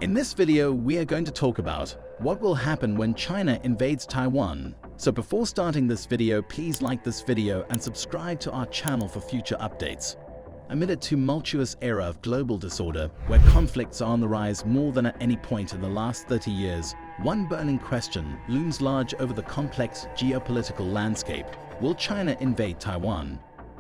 In this video, we are going to talk about what will happen when China invades Taiwan. So before starting this video, please like this video and subscribe to our channel for future updates. Amid a tumultuous era of global disorder, where conflicts are on the rise more than at any point in the last 30 years, one burning question looms large over the complex geopolitical landscape. Will China invade Taiwan?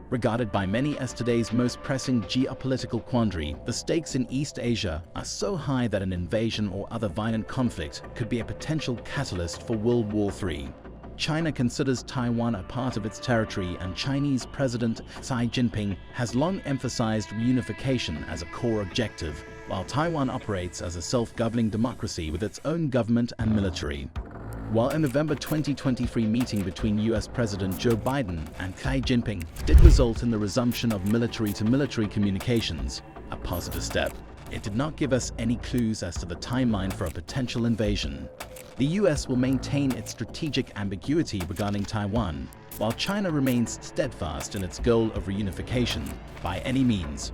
Regarded by many as today's most pressing geopolitical quandary, the stakes in East Asia are so high that an invasion or other violent conflict could be a potential catalyst for World War III. China considers Taiwan a part of its territory, and Chinese President Xi Jinping has long emphasized reunification as a core objective, while Taiwan operates as a self-governing democracy with its own government and military. While a November 2023 meeting between US President Joe Biden and Xi Jinping did result in the resumption of military-to-military communications, a positive step, it did not give us any clues as to the timeline for a potential invasion. The US will maintain its strategic ambiguity regarding Taiwan, while China remains steadfast in its goal of reunification by any means.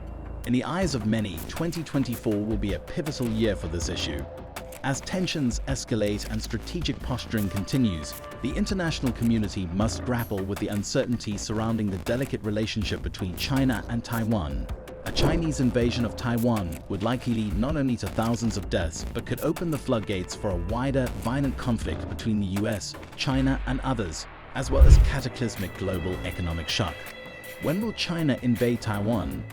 In the eyes of many, 2024 will be a pivotal year for this issue. As tensions escalate and strategic posturing continues, the international community must grapple with the uncertainty surrounding the delicate relationship between China and Taiwan. A Chinese invasion of Taiwan would likely lead not only to thousands of deaths, but could open the floodgates for a wider, violent conflict between the US, China, and others, as well as cataclysmic global economic shock. When will China invade Taiwan?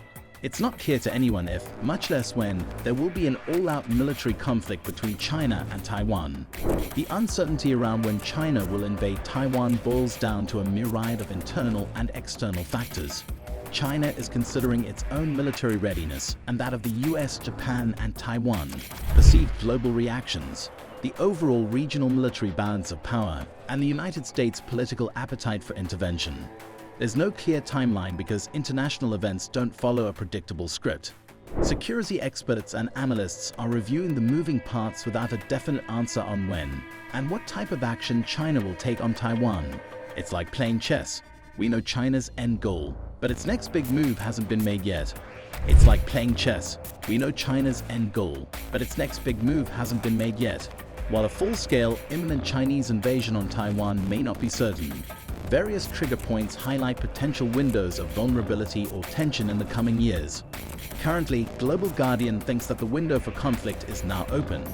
It's not clear to anyone if, much less when, there will be an all-out military conflict between China and Taiwan. The uncertainty around when China will invade Taiwan boils down to a myriad of internal and external factors. China is considering its own military readiness and that of the US, Japan, and Taiwan, perceived global reactions, the overall regional military balance of power, and the United States' political appetite for intervention. There's no clear timeline because international events don't follow a predictable script. Security experts and analysts are reviewing the moving parts without a definite answer on when and what type of action China will take on Taiwan. It's like playing chess. We know China's end goal, but its next big move hasn't been made yet. It's like playing chess. We know China's end goal, but its next big move hasn't been made yet. While a full-scale, imminent Chinese invasion on Taiwan may not be certain, various trigger points highlight potential windows of vulnerability or tension in the coming years. Currently, Global Guardian thinks that the window for conflict is now open,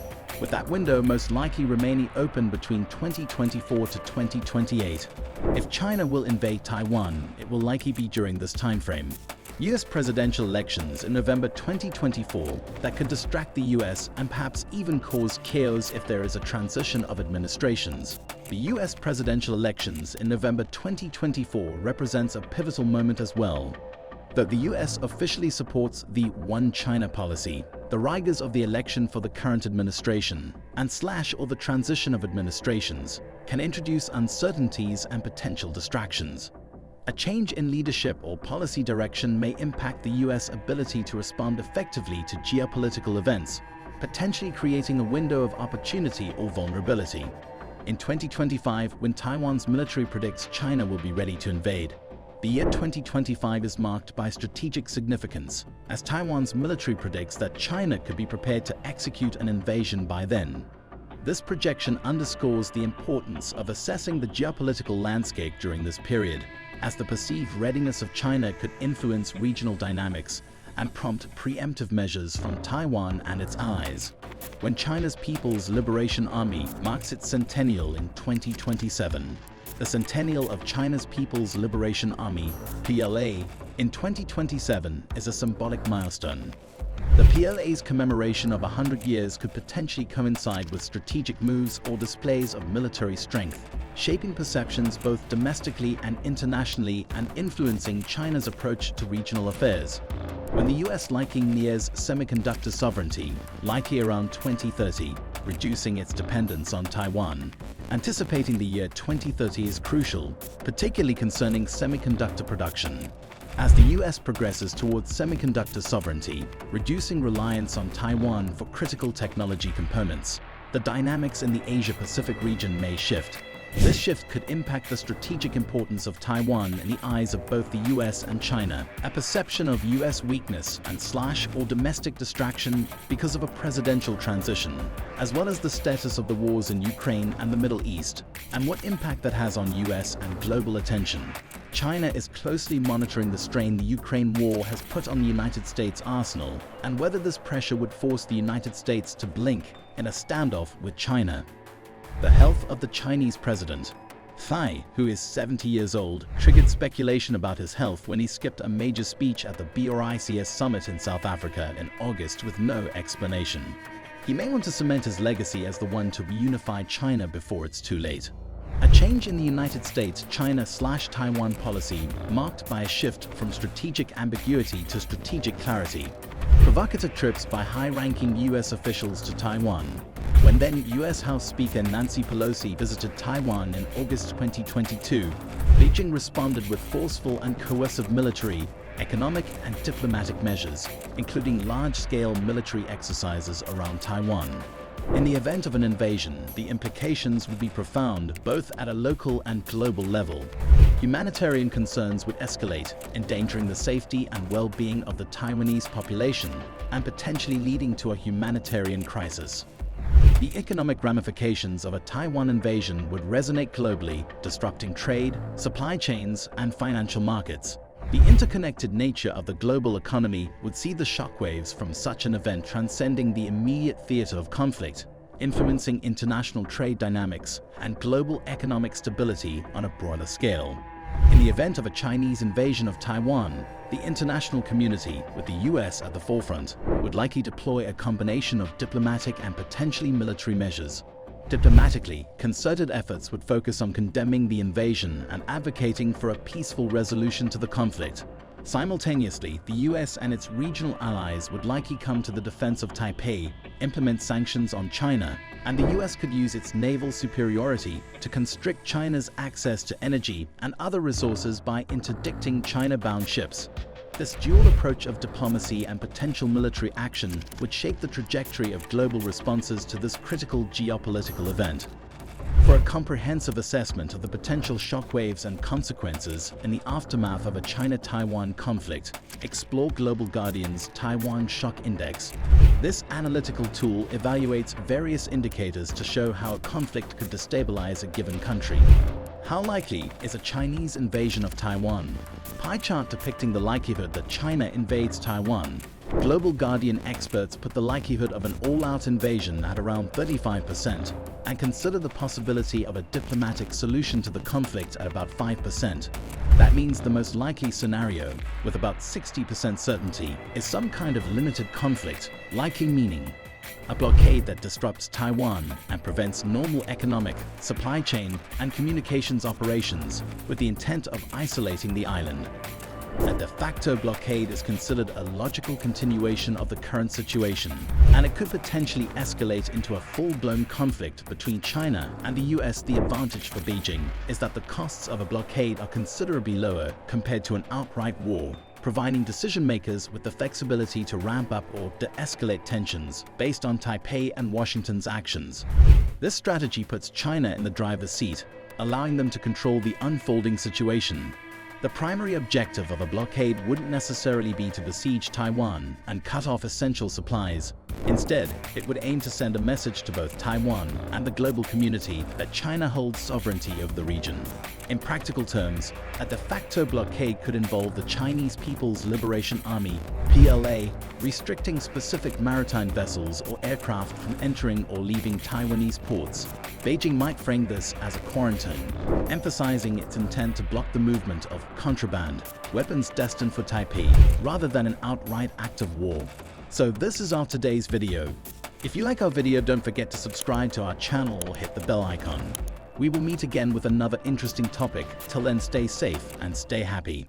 with that window most likely remaining open between 2024 to 2028. If China will invade Taiwan, it will likely be during this timeframe. US presidential elections in November 2024 that could distract the US and perhaps even cause chaos if there is a transition of administrations. The US presidential elections in November 2024 represents a pivotal moment as well. Though the US officially supports the One China policy, the rigors of the election for the current administration and or the transition of administrations can introduce uncertainties and potential distractions. A change in leadership or policy direction may impact the US ability to respond effectively to geopolitical events, potentially creating a window of opportunity or vulnerability. In 2025, when Taiwan's military predicts China will be ready to invade, the year 2025 is marked by strategic significance, as Taiwan's military predicts that China could be prepared to execute an invasion by then. This projection underscores the importance of assessing the geopolitical landscape during this period, as the perceived readiness of China could influence regional dynamics and prompt preemptive measures from Taiwan and its allies. When China's People's Liberation Army marks its centennial in 2027, the centennial of China's People's Liberation Army, PLA, in 2027 is a symbolic milestone. The PLA's commemoration of 100 years could potentially coincide with strategic moves or displays of military strength, shaping perceptions both domestically and internationally and influencing China's approach to regional affairs. When the US likely nears semiconductor sovereignty, likely around 2030, reducing its dependence on Taiwan. Anticipating the year 2030 is crucial, particularly concerning semiconductor production. As the US progresses towards semiconductor sovereignty, reducing reliance on Taiwan for critical technology components, the dynamics in the Asia-Pacific region may shift. This shift could impact the strategic importance of Taiwan in the eyes of both the US and China, a perception of US weakness and or domestic distraction because of a presidential transition, as well as the status of the wars in Ukraine and the Middle East, and what impact that has on US and global attention. China is closely monitoring the strain the Ukraine war has put on the United States arsenal, and whether this pressure would force the United States to blink in a standoff with China. The health of the Chinese president. Tsai, who is 70 years old, triggered speculation about his health when he skipped a major speech at the BRICS summit in South Africa in August with no explanation. He may want to cement his legacy as the one to reunify China before it's too late. A change in the United States China/Taiwan policy marked by a shift from strategic ambiguity to strategic clarity. Provocative trips by high-ranking US officials to Taiwan. When then US House Speaker Nancy Pelosi visited Taiwan in August 2022, Beijing responded with forceful and coercive military, economic and diplomatic measures, including large-scale military exercises around Taiwan. In the event of an invasion, the implications would be profound both at a local and global level. Humanitarian concerns would escalate, endangering the safety and well-being of the Taiwanese population and potentially leading to a humanitarian crisis. The economic ramifications of a Taiwan invasion would resonate globally, disrupting trade, supply chains, and financial markets. The interconnected nature of the global economy would see the shockwaves from such an event transcending the immediate theater of conflict, influencing international trade dynamics and global economic stability on a broader scale. In the event of a Chinese invasion of Taiwan, the international community, with the US at the forefront, would likely deploy a combination of diplomatic and potentially military measures. Diplomatically, concerted efforts would focus on condemning the invasion and advocating for a peaceful resolution to the conflict. Simultaneously, the US and its regional allies would likely come to the defense of Taipei, implement sanctions on China, and the US could use its naval superiority to constrict China's access to energy and other resources by interdicting China-bound ships. This dual approach of diplomacy and potential military action would shape the trajectory of global responses to this critical geopolitical event. For a comprehensive assessment of the potential shockwaves and consequences in the aftermath of a China-Taiwan conflict, explore Global Guardian's Taiwan Shock Index. This analytical tool evaluates various indicators to show how a conflict could destabilize a given country. How likely is a Chinese invasion of Taiwan? Pie chart depicting the likelihood that China invades Taiwan. Global Guardian experts put the likelihood of an all-out invasion at around 35% and consider the possibility of a diplomatic solution to the conflict at about 5%. That means the most likely scenario, with about 60% certainty, is some kind of limited conflict, likely meaning a blockade that disrupts Taiwan and prevents normal economic, supply chain, and communications operations with the intent of isolating the island. A de facto blockade is considered a logical continuation of the current situation, and it could potentially escalate into a full-blown conflict between China and the US. The advantage for Beijing is that the costs of a blockade are considerably lower compared to an outright war, providing decision-makers with the flexibility to ramp up or de-escalate tensions based on Taipei and Washington's actions. This strategy puts China in the driver's seat, allowing them to control the unfolding situation. The primary objective of a blockade wouldn't necessarily be to besiege Taiwan and cut off essential supplies. Instead, it would aim to send a message to both Taiwan and the global community that China holds sovereignty over the region. In practical terms, a de facto blockade could involve the Chinese People's Liberation Army, PLA, restricting specific maritime vessels or aircraft from entering or leaving Taiwanese ports. Beijing might frame this as a quarantine, emphasizing its intent to block the movement of contraband, weapons destined for Taipei, rather than an outright act of war. So this is our today's video. If you like our video, don't forget to subscribe to our channel or hit the bell icon. We will meet again with another interesting topic. Till then, stay safe and stay happy.